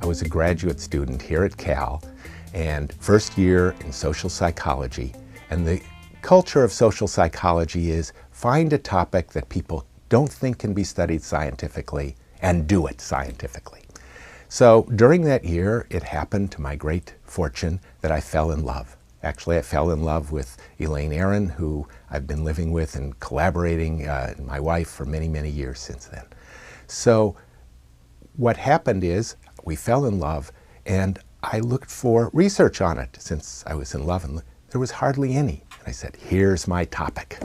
was a graduate student here at Cal and first year in social psychology. And the culture of social psychology is find a topic that people don't think can be studied scientifically and do it scientifically. So during that year, it happened to my great fortune that I fell in love. Actually, I fell in love with Elaine Aron, who I've been living with and collaborating, my wife, for many, many years since then. So what happened is we fell in love, and I looked for research on it since I was in love, and there was hardly any. And I said, here's my topic.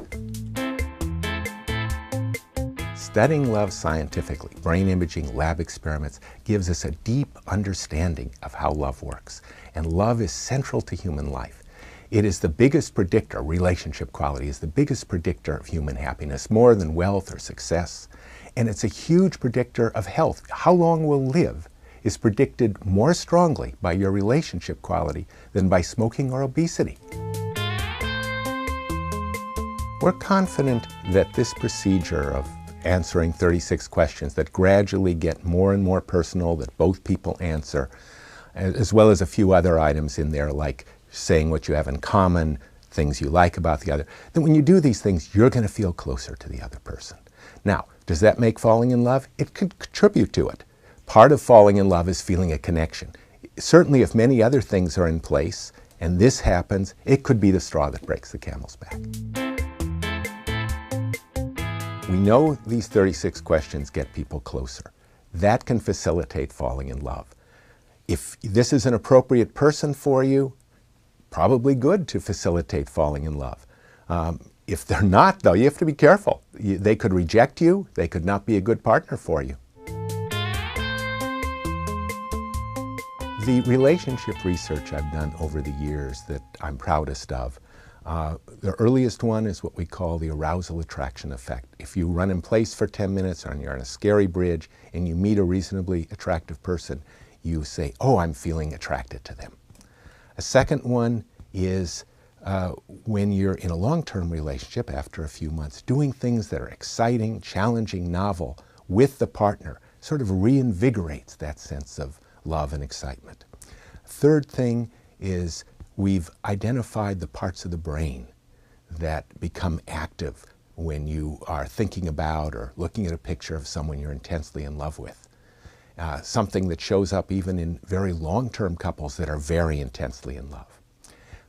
Studying love scientifically, brain imaging, lab experiments, gives us a deep understanding of how love works. And love is central to human life. It is the biggest predictor, relationship quality is the biggest predictor of human happiness, more than wealth or success. And it's a huge predictor of health. How long we'll live is predicted more strongly by your relationship quality than by smoking or obesity. We're confident that this procedure of answering 36 questions that gradually get more and more personal, that both people answer, as well as a few other items in there like saying what you have in common, things you like about the other, that when you do these things, you're going to feel closer to the other person. Now, does that make falling in love? It could contribute to it. Part of falling in love is feeling a connection. Certainly, if many other things are in place and this happens, it could be the straw that breaks the camel's back. We know these 36 questions get people closer. That can facilitate falling in love. If this is an appropriate person for you, probably good to facilitate falling in love. If they're not, though, you have to be careful. They could reject you. They could not be a good partner for you. The relationship research I've done over the years that I'm proudest of, the earliest one is what we call the arousal attraction effect. If you run in place for 10 minutes or you're on a scary bridge and you meet a reasonably attractive person, you say, oh, I'm feeling attracted to them. A second one is when you're in a long-term relationship after a few months, doing things that are exciting, challenging, novel with the partner sort of reinvigorates that sense of love and excitement. Third thing is we've identified the parts of the brain that become active when you are thinking about or looking at a picture of someone you're intensely in love with. Something that shows up even in very long-term couples that are very intensely in love.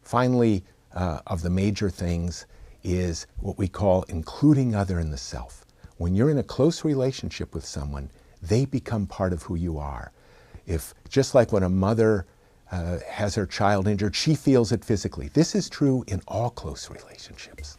Finally, of the major things is what we call including other in the self. When you're in a close relationship with someone, they become part of who you are. If, just like when a mother has her child injured, she feels it physically. This is true in all close relationships.